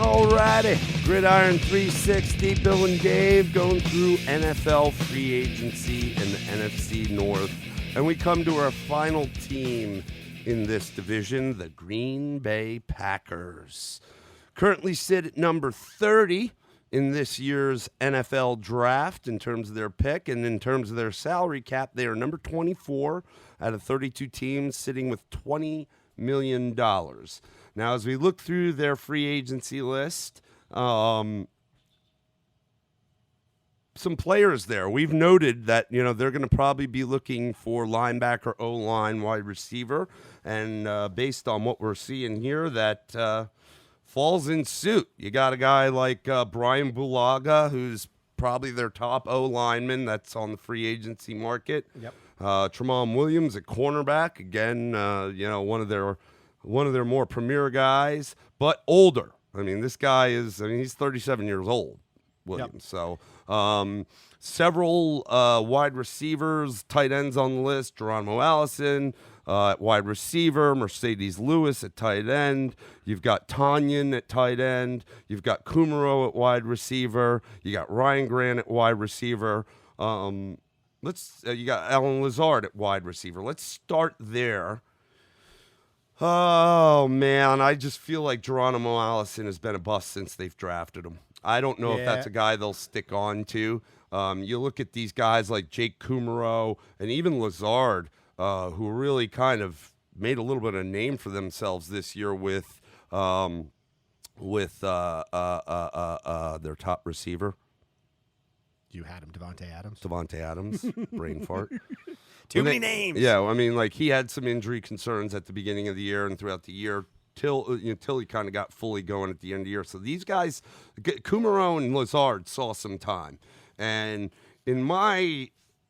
Alrighty, Gridiron 360, Bill and Dave going through NFL free agency in the NFC North. And we come to our final team in this division, the Green Bay Packers. Currently sit at number 30 in this year's NFL draft in terms of their pick, and in terms of their salary cap, they are number 24 out of 32 teams, sitting with $20 million. Now, as we look through their free agency list, some players there. We've noted that, they're going to probably be looking for linebacker, O-line, wide receiver, and based on what we're seeing here, that falls in suit. You got a guy like Brian Bulaga, who's probably their top O-lineman that's on the free agency market. Yep. Tramon Williams at cornerback, again, one of their more premier guys, but older. I mean, this guy he's 37 years old, Williams. Yep. So several wide receivers, tight ends on the list. Geronimo Allison at wide receiver, Mercedes Lewis at tight end. You've got Tanyan at tight end. You've got Kumaro at wide receiver. You got Ryan Grant at wide receiver. You got Alan Lazard at wide receiver. Let's start there. Oh, man, I just feel like Geronimo Allison has been a bust since they've drafted him. I don't know if that's a guy they'll stick on to. You look at these guys like Jake Kumaro and even Lazard, who really kind of made a little bit of a name for themselves this year with their top receiver. You had him, Devontae Adams, brain fart. Too many names. Yeah, he had some injury concerns at the beginning of the year and throughout the year till he kind of got fully going at the end of the year. So these guys, Kumaro and Lazard, saw some time. And in my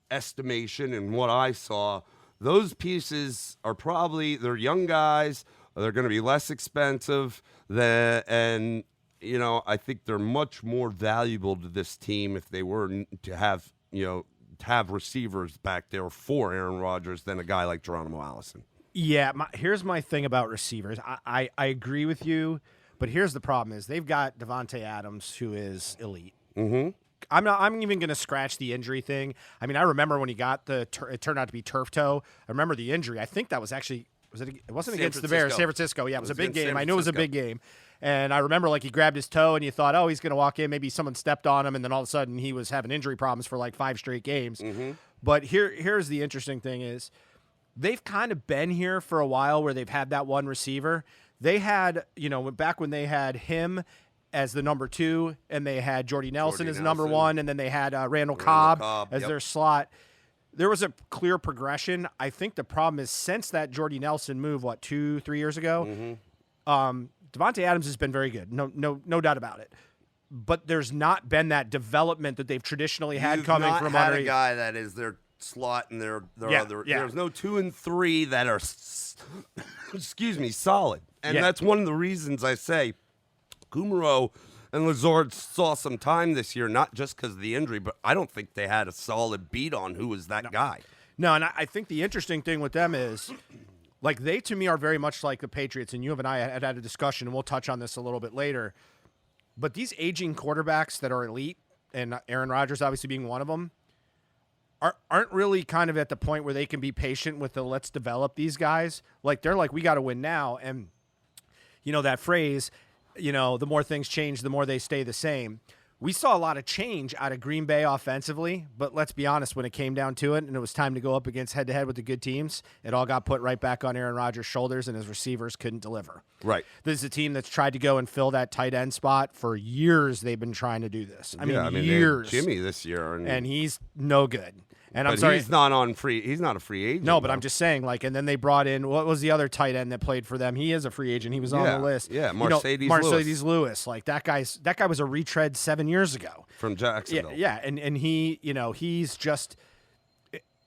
estimation and what I saw, those pieces are they're young guys. They're going to be less expensive and I think they're much more valuable to this team if they were to have receivers back there for Aaron Rodgers than a guy like Geronimo Allison. Yeah, here's my thing about receivers. I agree with you, but here's the problem is they've got Devontae Adams, who is elite. Mm-hmm. I'm even going to scratch the injury thing. I mean, I remember when he got it turned out to be turf toe. I remember the injury. I think that was actually, it wasn't against the Bears, San Francisco. Yeah, it was a big game. I knew it was a big game. And I remember, he grabbed his toe, and you thought, oh, he's going to walk in. Maybe someone stepped on him, and then all of a sudden he was having injury problems for 5 straight games. Mm-hmm. But here's the interesting thing is they've kind of been here for a while where they've had that one receiver. They had, back when they had him as the number 2, and they had Jordy Nelson as number 1, and then they had Randall Cobb as their slot. There was a clear progression. I think the problem is since that Jordy Nelson move, 2-3 years ago, Devontae Adams has been very good. No doubt about it. But there's not been that development that they've traditionally had coming from under a guy that is their slot and their other. Yeah. There's no 2 and 3 that are, solid. And that's one of the reasons I say Kumaro and Lazard saw some time this year, not just because of the injury, but I don't think they had a solid beat on who was that guy. No, and I think the interesting thing with them is, they, to me, are very much like the Patriots, and you and I had a discussion, and we'll touch on this a little bit later. But these aging quarterbacks that are elite, and Aaron Rodgers obviously being one of them, aren't really kind of at the point where they can be patient with the let's develop these guys. They're we got to win now. And, that phrase, the more things change, the more they stay the same. We saw a lot of change out of Green Bay offensively, but let's be honest, when it came down to it and it was time to go up against head-to-head with the good teams, it all got put right back on Aaron Rodgers' shoulders, and his receivers couldn't deliver. Right. This is a team that's tried to go and fill that tight end spot for years. They've been trying to do this. Years. Jimmy this year. And he's no good. And I'm sorry, he's not a free agent. No, but I'm just saying, and then they brought in, what was the other tight end that played for them? He is a free agent. He was on the list. Yeah, Mercedes Lewis. That guy was a retread 7 years ago from Jacksonville. Yeah, and he, he's just,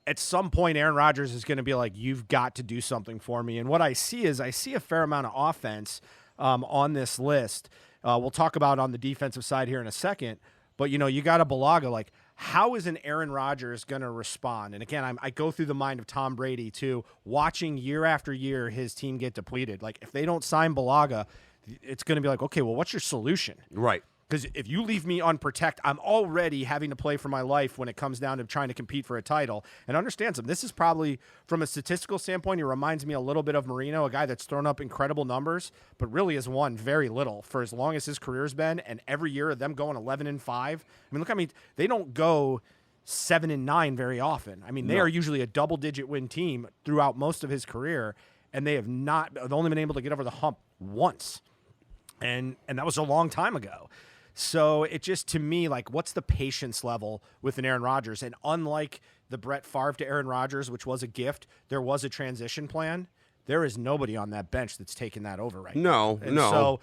at some point, Aaron Rodgers is going to be like, you've got to do something for me. And what I see is a fair amount of offense on this list. We'll talk about on the defensive side here in a second. But, you got a Bulaga, how is an Aaron Rodgers going to respond? And again, I go through the mind of Tom Brady too, watching year after year his team get depleted. If they don't sign Bulaga, it's going to be like, okay, well, what's your solution? Right. Because if you leave me unprotected, I'm already having to play for my life when it comes down to trying to compete for a title. And understand something. This is probably, from a statistical standpoint, it reminds me a little bit of Marino, a guy that's thrown up incredible numbers, but really has won very little for as long as his career's been. And every year of them going 11-5. I mean, look, they don't go 7-9 very often. I mean, they are usually a double-digit win team throughout most of his career, and they've only been able to get over the hump once. And that was a long time ago. So it just, to me, like, what's the patience level with an Aaron Rodgers? And unlike the Brett Favre to Aaron Rodgers, which was a gift, there was a transition plan. There is nobody on that bench that's taking that over right now. No. So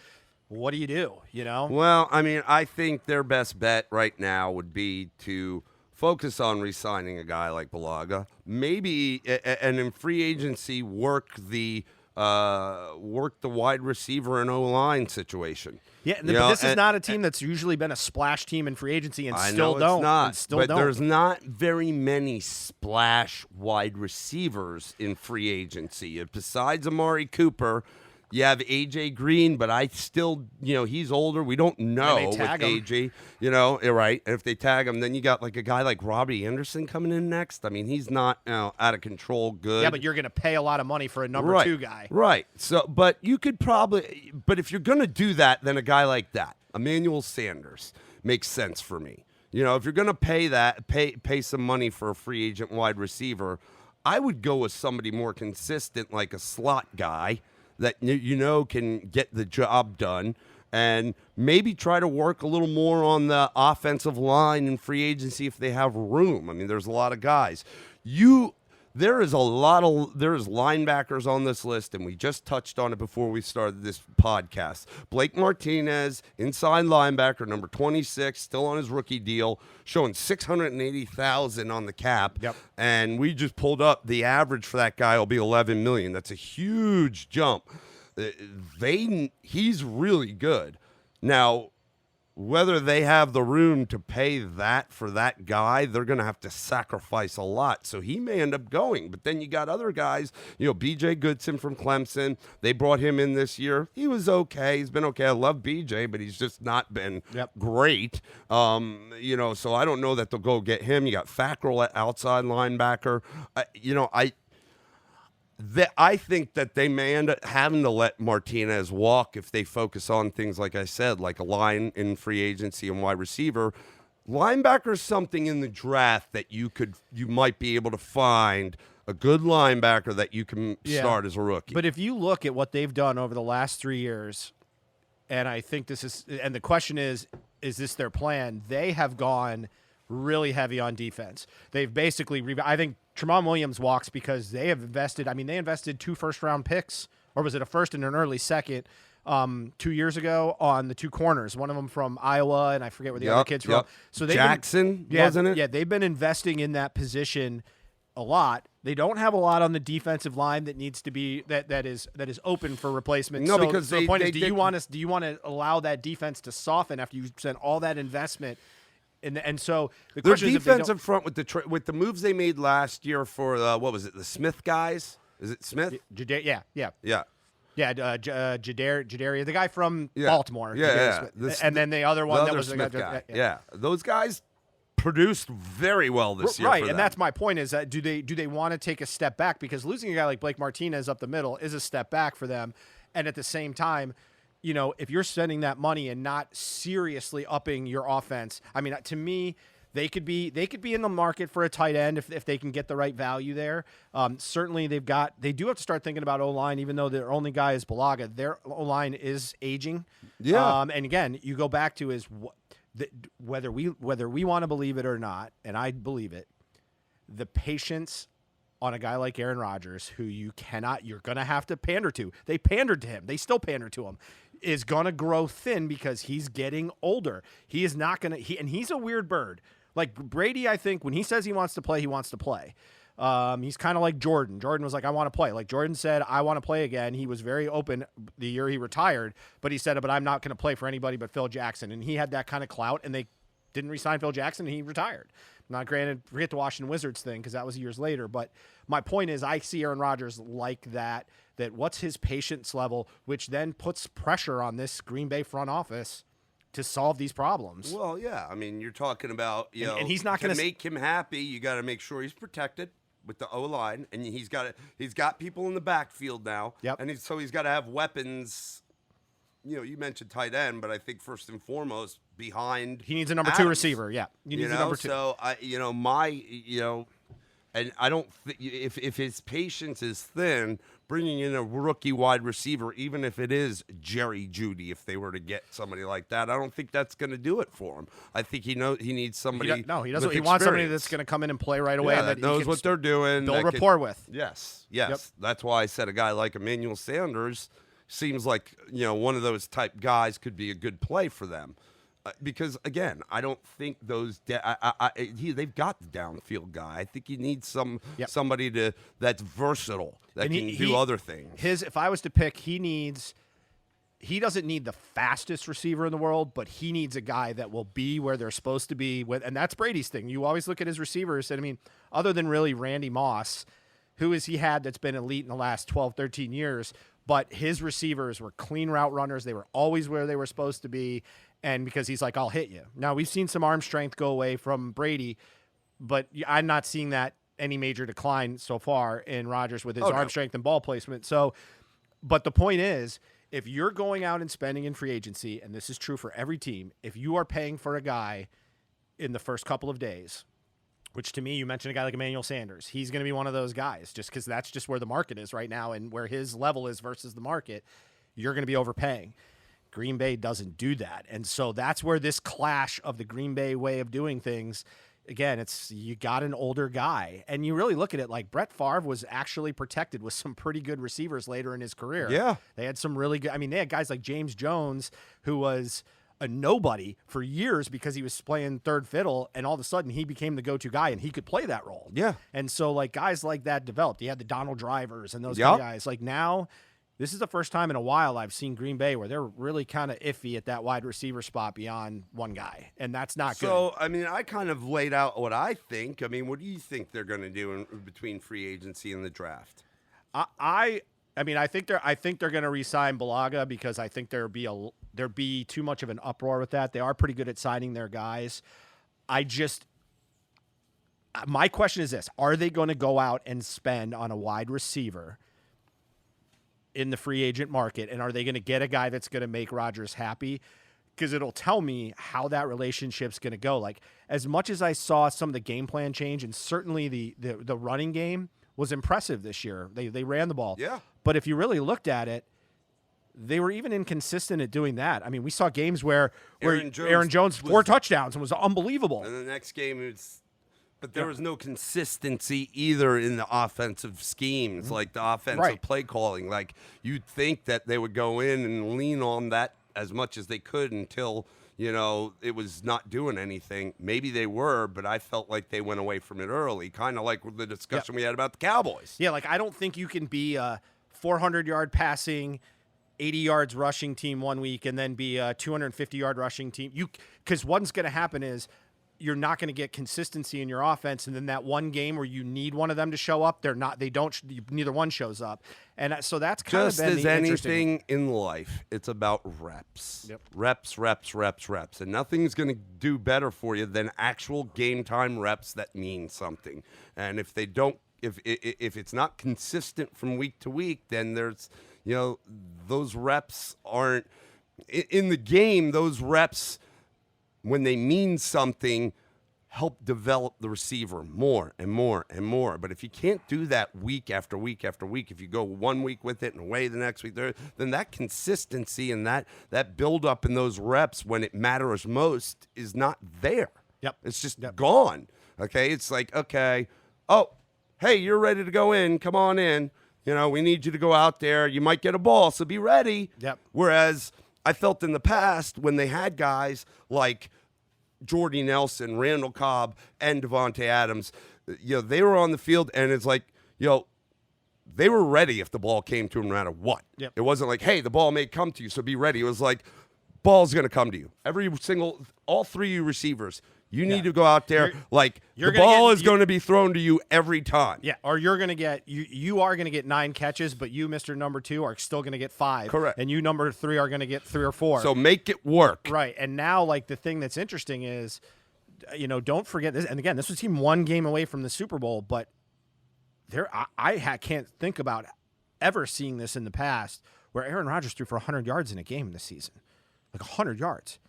what do you do, Well, I mean, I think their best bet right now would be to focus on re-signing a guy like Bulaga. Maybe, and in free agency, work the wide receiver and O-line situation. Yeah, but this is not a team that's usually been a splash team in free agency and still don't. It's not, but there's not very many splash wide receivers in free agency. Besides Amari Cooper, you have A.J. Green, but I still, he's older. We don't know with A.J., right. And if they tag him, then you got like a guy like Robbie Anderson coming in next. I mean, he's not out of control good. Yeah, but you're going to pay a lot of money for a number 2 guy. Right. So, but you could probably, but if you're going to do that, then a guy like that, Emmanuel Sanders, makes sense for me. If you're going to pay some money for a free agent wide receiver, I would go with somebody more consistent, like a slot guy that can get the job done, and maybe try to work a little more on the offensive line in free agency if they have room. I mean, there's a lot of guys. There's linebackers on this list, and we just touched on it before we started this podcast. Blake Martinez, inside linebacker, number 26, still on his rookie deal, showing $680,000 on the cap. Yep. And we just pulled up the average for that guy will be $11 million. That's a huge jump. He's really good. Now, whether they have the room to pay that for that guy, they're going to have to sacrifice a lot. So he may end up going. But then you got other guys, B.J. Goodson from Clemson. They brought him in this year. He was okay. He's been okay. I love B.J., but he's just not been great. So I don't know that they'll go get him. You got Fackrell at outside linebacker. I think that they may end up having to let Martinez walk if they focus on things, like I said, like a line in free agency and wide receiver. Linebacker is something in the draft that you might be able to find a good linebacker that you can start as a rookie. But if you look at what they've done over the last 3 years, and I think and the question is this their plan? They have gone really heavy on defense. They've basically, I think Tramon Williams walks because they have invested. I mean, they invested 2 first-round picks, or was it a first and an early second, 2 years ago on the 2 corners. One of them from Iowa, and I forget where the other kid's from. So Jackson, wasn't it? Yeah, they've been investing in that position a lot. They don't have a lot on the defensive line that needs to be that is open for replacement. No, because the point is, do you want to allow that defense to soften after you spent all that investment? And so the their question defensive front with the moves they made last year for what was it, the Smith guys? Is it Smith? Yeah. Jadarius, the guy from Baltimore. Yeah. And then the other one that was Smith the guy. Yeah, those guys produced very well this year. Right, and that's my point. Is that do they want to take a step back, because losing a guy like Blake Martinez up the middle is a step back for them, and at the same time, if you're spending that money and not seriously upping your offense, I mean, to me, they could be in the market for a tight end if they can get the right value there. Certainly, they do have to start thinking about O-line, even though their only guy is Bulaga. Their O-line is aging. Yeah. And again, you go back to whether we want to believe it or not, and I believe it, the patience on a guy like Aaron Rodgers, who you're going to have to pander to. They pandered to him. They still pander to him. Is going to grow thin because he's getting older. He is not going to, and he's a weird bird. Like Brady, I think when he says he wants to play, he wants to play. He's kind of like Jordan. Jordan was like, I want to play. Like Jordan said, I want to play again. He was very open the year he retired, but he said, but I'm not going to play for anybody but Phil Jackson. And he had that kind of clout, and they didn't re-sign Phil Jackson, and he retired. Now, granted, forget the Washington Wizards thing because that was years later. But my point is, I see Aaron Rodgers like that. That what's his patience level, which then puts pressure on this Green Bay front office to solve these problems. Well, yeah. I mean, you're talking about and he's not going to make him happy. You got to make sure he's protected with the O line, and he's got people in the backfield now. Yep. And so he's got to have weapons. You mentioned tight end, but I think first and foremost behind. He needs a number Adams. 2 receiver. Yeah, he needs a number 2. So and I don't if his patience is thin, bringing in a rookie wide receiver, even if it is Jerry Jeudy, if they were to get somebody like that, I don't think that's going to do it for him. I think he needs somebody. He doesn't. He wants somebody that's going to come in and play right away. Yeah, that knows what they're doing. Build rapport with. Yes. Yep. That's why I said a guy like Emmanuel Sanders seems like one of those type guys could be a good play for them. Because again, I don't think those they've got the downfield guy. I think you need somebody that's versatile that can do other things. If I was to pick, he doesn't need the fastest receiver in the world, but he needs a guy that will be where they're supposed to be. And that's Brady's thing. You always look at his receivers, and I mean, other than really Randy Moss, who has he had that's been elite in the last 12, 13 years? But his receivers were clean route runners. They were always where they were supposed to be. And because he's like, I'll hit you. Now, we've seen some arm strength go away from Brady, but I'm not seeing that any major decline so far in Rodgers with his arm strength and ball placement. So, but the point is, if you're going out and spending in free agency, and this is true for every team, if you are paying for a guy in the first couple of days, which to me, you mentioned a guy like Emmanuel Sanders, he's going to be one of those guys just because that's just where the market is right now and where his level is versus the market, you're going to be overpaying. Green Bay doesn't do that. And so that's where this clash of the Green Bay way of doing things, again, it's you got an older guy. And you really look at it like Brett Favre was actually protected with some pretty good receivers later in his career. Yeah. They had some really good, they had guys like James Jones, who was a nobody for years because he was playing third fiddle, and all of a sudden he became the go-to guy and he could play that role. Yeah. And so like guys like that developed. You had the Donald Drivers and those kind of guys. Like now, this is the first time in a while I've seen Green Bay where they're really kind of iffy at that wide receiver spot beyond one guy, and that's not good. So, I kind of laid out what I think. What do you think they're going to do in between free agency and the draft? I think they're going to re-sign Balaga because I think there'd be too much of an uproar with that. They are pretty good at signing their guys. My question is this: are they going to go out and spend on a wide receiver in the free agent market, and are they going to get a guy that's going to make Rodgers happy? Because it'll tell me how that relationship's going to go. Like, as much as I saw some of the game plan change, and certainly the running game was impressive this year. They ran the ball. Yeah. But if you really looked at it, they were even inconsistent at doing that. I mean, we saw games where Aaron Jones 4 touchdowns and was unbelievable. And the next game but there was no consistency either in the offensive schemes, like the offensive play calling. Like, you'd think that they would go in and lean on that as much as they could until, it was not doing anything. Maybe they were, but I felt like they went away from it early, kind of like the discussion we had about the Cowboys. Yeah, like I don't think you can be a 400-yard passing, 80 yards rushing team one week and then be a 250-yard rushing team. Because what's going to happen is you're not going to get consistency in your offense, and then that one game where you need one of them to show up, neither one shows up. And so that's kind just of been as the anything in life, it's about reps. Yep. Reps. And nothing's going to do better for you than actual game time reps that mean something. And if they don't, if it's not consistent from week to week, then there's, those reps aren't in the game. Those reps, when they mean something, help develop the receiver more and more and more. But if you can't do that week after week after week, if you go 1 week with it and away the next week, then that consistency and that build-up in those reps when it matters most is not there. Yep. It's just gone. Okay? It's like, okay, hey, you're ready to go in. Come on in. We need you to go out there. You might get a ball, so be ready. Yep. Whereas I felt in the past when they had guys like Jordy Nelson, Randall Cobb, and Devontae Adams, they were on the field, and it's like, they were ready if the ball came to them no matter what. Yep. It wasn't like, hey, the ball may come to you, so be ready. It was like, ball's going to come to you. All three of you receivers, you need to go out there the ball is going to be thrown to you every time. Yeah, or you're going to get you are going to get 9 catches, but you, Mr. Number 2, are still going to get 5. Correct. And you, number 3, are going to get 3 or 4. So make it work. Right. And now, like, the thing that's interesting is, don't forget this. And again, this was team 1 game away from the Super Bowl, but I can't think about ever seeing this in the past where Aaron Rodgers threw for 100 yards in a game this season. Like 100 yards.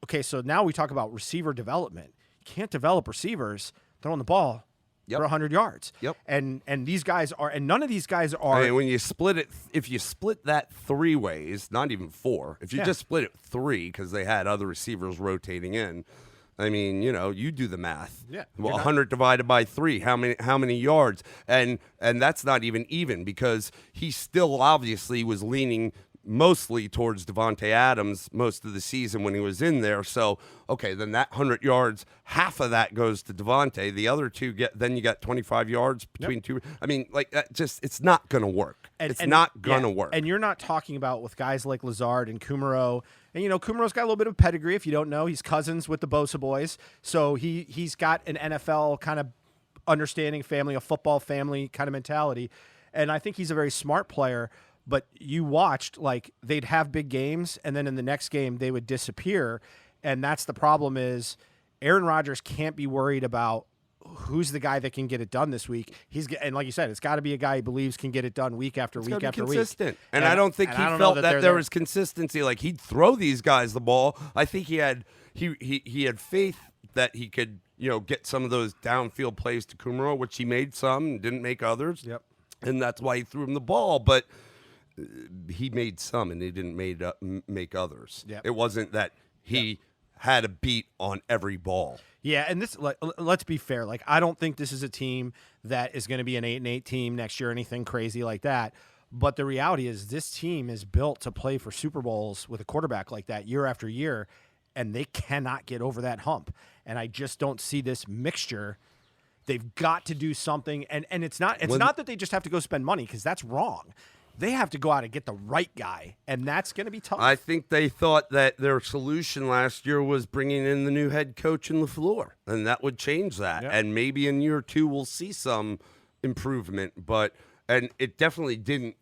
Okay, so now we talk about receiver development. You can't develop receivers throwing the ball for 100 yards. Yep. And these guys are, and none of these guys are. I mean, when you split it, if you split that 3 ways, not even 4, if you just split it 3 because they had other receivers rotating in, I mean, you do the math. Yeah. Well, 100 divided by 3, how many yards? And that's not even because he still obviously was leaning mostly towards Devontae Adams most of the season when he was in there. So, okay, then that 100 yards, half of that goes to Devontae. The other 2 then you got 25 yards between 2. I mean, like, that it's not going to work. It's not going to work. And you're not talking about with guys like Lazard and Kumaro. And, Kumaro's got a little bit of pedigree. If you don't know, he's cousins with the Bosa boys. So he's got an NFL kind of understanding family, a football family kind of mentality. And I think he's a very smart player. But you watched, like, they'd have big games, and then in the next game they would disappear. And that's the problem is Aaron Rodgers can't be worried about who's the guy that can get it done this week. And like you said, it's got to be a guy he believes can get it done week after week after week. Consistent. And I don't think he felt that there was consistency. Like, he'd throw these guys the ball. I think he had faith that he could, get some of those downfield plays to Kumaro, which he made some and didn't make others. Yep. And that's why he threw him the ball. But he made some and he didn't make others. Yep. It wasn't that he had a beat on every ball. Yeah, and this, let's be fair. Like, I don't think this is a team that is going to be an 8-8 team next year or anything crazy like that. But the reality is this team is built to play for Super Bowls with a quarterback like that year after year, and they cannot get over that hump. And I just don't see this mixture. They've got to do something, and it's not that they just have to go spend money, because that's wrong. They have to go out and get the right guy, and that's going to be tough. I think they thought that their solution last year was bringing in the new head coach in LaFleur, and that would change that. Yeah. And maybe in year 2 we'll see some improvement, and it definitely didn't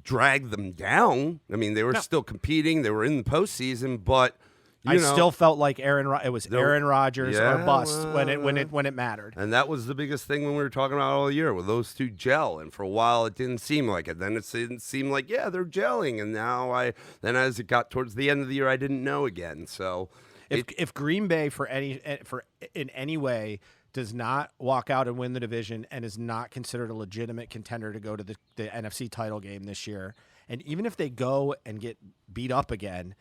drag them down. I mean, they were still competing. They were in the postseason, but I still felt like Aaron Rodgers or bust when it mattered. And that was the biggest thing when we were talking about all year, with those two gel. And for a while, it didn't seem like it. Then it didn't seem like, they're gelling. And now then as it got towards the end of the year, I didn't know again. So if Green Bay in any way does not walk out and win the division and is not considered a legitimate contender to go to the NFC title game this year, and even if they go and get beat up again,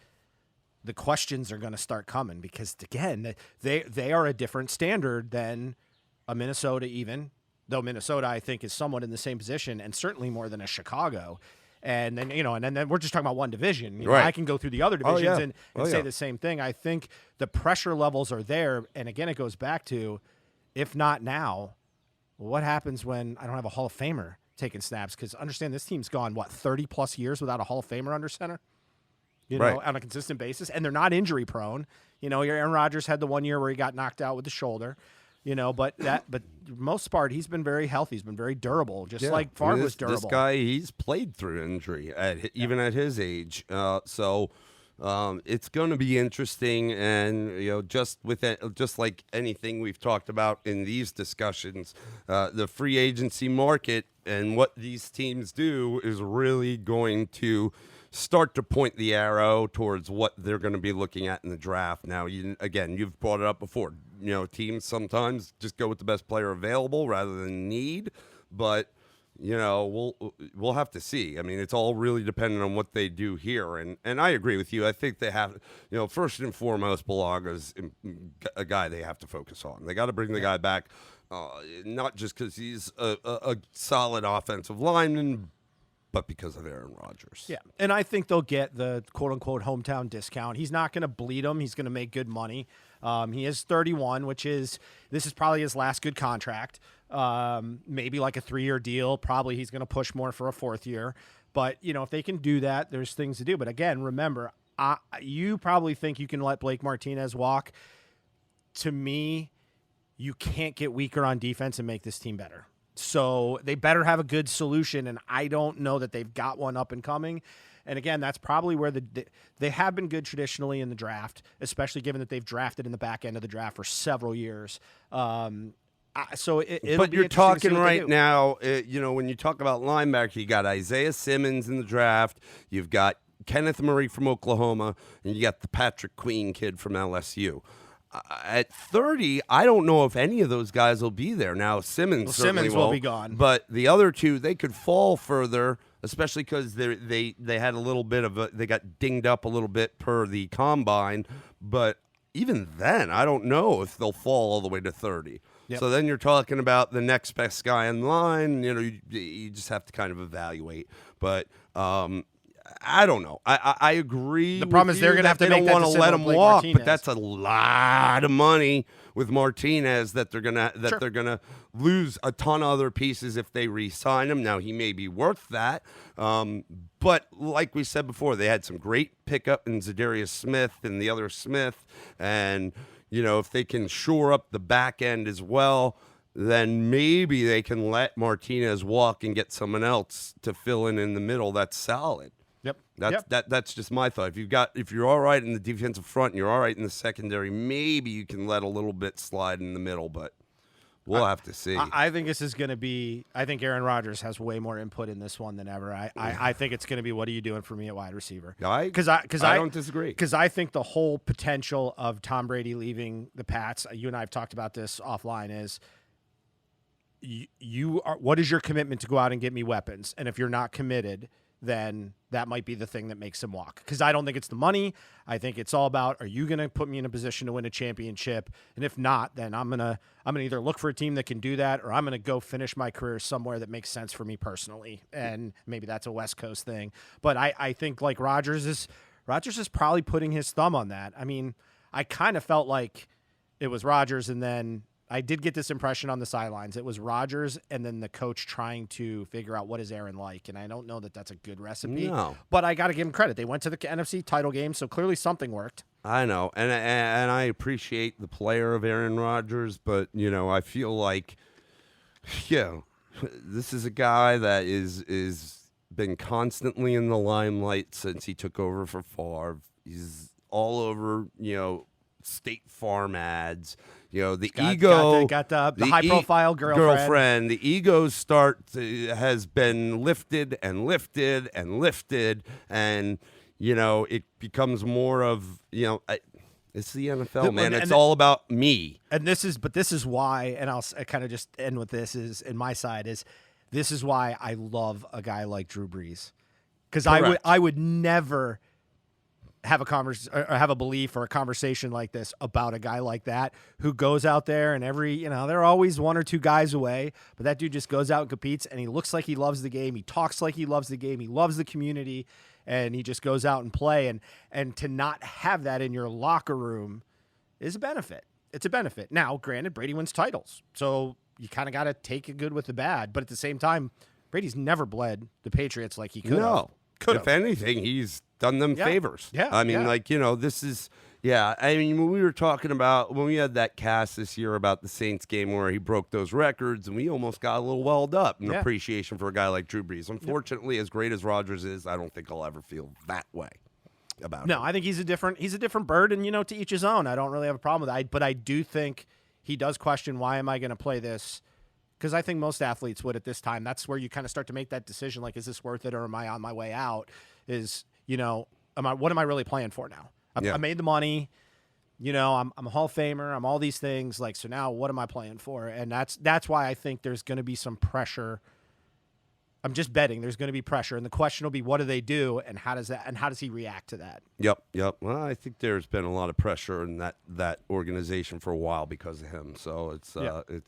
the questions are going to start coming, because, again, they are a different standard than a Minnesota, even though Minnesota, I think, is somewhat in the same position, and certainly more than a Chicago. And then, and then we're just talking about one division. Right. I can go through the other divisions and say yeah. the same thing. I think the pressure levels are there. And again, it goes back to, if not now, what happens when I don't have a Hall of Famer taking snaps? Because understand, this team's gone, 30 plus years without a Hall of Famer under center? On a consistent basis, and they're not injury prone. Your Aaron Rodgers had the 1 year where he got knocked out with the shoulder, but most part, he's been very healthy. He's been very durable, just like Favre was durable. This guy, he's played through injury even at his age. So it's going to be interesting, and just like anything we've talked about in these discussions, the free agency market and what these teams do is really going to start to point the arrow towards what they're going to be looking at in the draft. Now, you've brought it up before. Teams sometimes just go with the best player available rather than need, but we'll have to see. I mean, it's all really dependent on what they do here, and I agree with you. I think they have, first and foremost, Balaga's a guy they have to focus on. They got to bring the guy back, not just because he's a solid offensive lineman, but because of Aaron Rodgers. Yeah, and I think they'll get the quote-unquote hometown discount. He's not going to bleed them. He's going to make good money. He is 31, this is probably his last good contract. Maybe like a 3-year deal. Probably he's going to push more for a 4th year. But, if they can do that, there's things to do. But again, remember, you probably think you can let Blake Martinez walk. To me, you can't get weaker on defense and make this team better. So they better have a good solution, and I don't know that they've got one up and coming. And again, that's probably where they have been good traditionally in the draft, especially given that they've drafted in the back end of the draft for several years. So but you're talking right now, when you talk about linebacker, you got Isaiah Simmons in the draft, you've got Kenneth Murray from Oklahoma, and you got the Patrick Queen kid from LSU. At 30, I don't know if any of those guys will be there. Now, Simmons will be gone. But the other two, they could fall further, especially because they had a little bit of they got dinged up a little bit per the combine. But even then, I don't know if they'll fall all the way to 30. Yep. So then you're talking about the next best guy in line. You just have to kind of evaluate. But I don't know. I agree. The problem is they're going to have to make that decision. They don't want to let him walk, but that's a lot of money with Martinez that they're gonna lose a ton of other pieces if they re-sign him. Now he may be worth that, but like we said before, they had some great pickup in Zadarius Smith and the other Smith, and if they can shore up the back end as well, then maybe they can let Martinez walk and get someone else to fill in the middle. That's solid. Yep. That's just my thought. If you're all right in the defensive front and you're all right in the secondary, maybe you can let a little bit slide in the middle, but we'll have to see. I think this is going to be. I think Aaron Rodgers has way more input in this one than ever. I think it's going to be, what are you doing for me at wide receiver? Because I don't disagree. Because I think the whole potential of Tom Brady leaving the Pats, you and I have talked about this offline, is you are. What is your commitment to go out and get me weapons? And if you're not committed, then that might be the thing that makes him walk. Because I don't think it's the money. I think it's all about, are you going to put me in a position to win a championship? And if not, then I'm gonna either look for a team that can do that, or I'm gonna go finish my career somewhere that makes sense for me personally. And maybe that's a West Coast thing. But I think like Rodgers is probably putting his thumb on that. I mean, I kind of felt like it was Rodgers, and then I did get this impression on the sidelines. It was Rodgers and then the coach trying to figure out what is Aaron like, and I don't know that that's a good recipe. No. But I got to give him credit. They went to the NFC title game, so clearly something worked. I know, and I appreciate the player of Aaron Rodgers, but I feel like, this is a guy that is been constantly in the limelight since he took over for Favre. He's all over, State Farm ads. The ego got the high profile girlfriend. The ego has been lifted and lifted and lifted, and it becomes more of it's the NFL, man. It's all about me. And this is why, and I'll kind of just end with this, is in my side is this is why I love a guy like Drew Brees, because I would never have a belief or a conversation like this about a guy like that who goes out there and there are always one or two guys away, but that dude just goes out and competes, and he looks like he loves the game. He talks like he loves the game. He loves the community, and he just goes out and play. And to not have that in your locker room is a benefit. It's a benefit. Now, granted, Brady wins titles, so you kind of got to take the good with the bad. But at the same time, Brady's never bled the Patriots like he could have. No. If anything, he's done them favors. Yeah. I mean, this is, I mean, when we were talking about, when we had that cast this year about the Saints game where he broke those records, and we almost got a little welled up in appreciation for a guy like Drew Brees. Unfortunately, as great as Rodgers is, I don't think I'll ever feel that way about him. No, I think he's a different bird, and, to each his own. I don't really have a problem with that. But I do think he does question, why am I going to play this? Because I think most athletes would at this time. That's where you kind of start to make that decision, like, is this worth it, or am I on my way out? What am I really playing for now? I made the money, I'm a Hall of Famer, I'm all these things, like, so now what am I playing for? And that's why I think there's going to be some pressure. I'm just betting there's going to be pressure, and the question will be, what do they do, and how does he react to that? Yep. Well, I think there's been a lot of pressure in that organization for a while because of him, so it's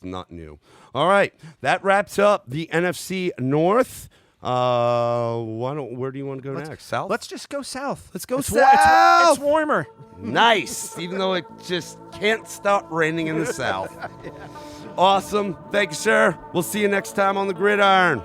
not new. All right, that wraps up the NFC North. Where do you want to go next? South? Let's just go south. Let's go south. It's warmer. Nice, even though it just can't stop raining in the south. Awesome. Thank you, sir. We'll see you next time on the Gridiron.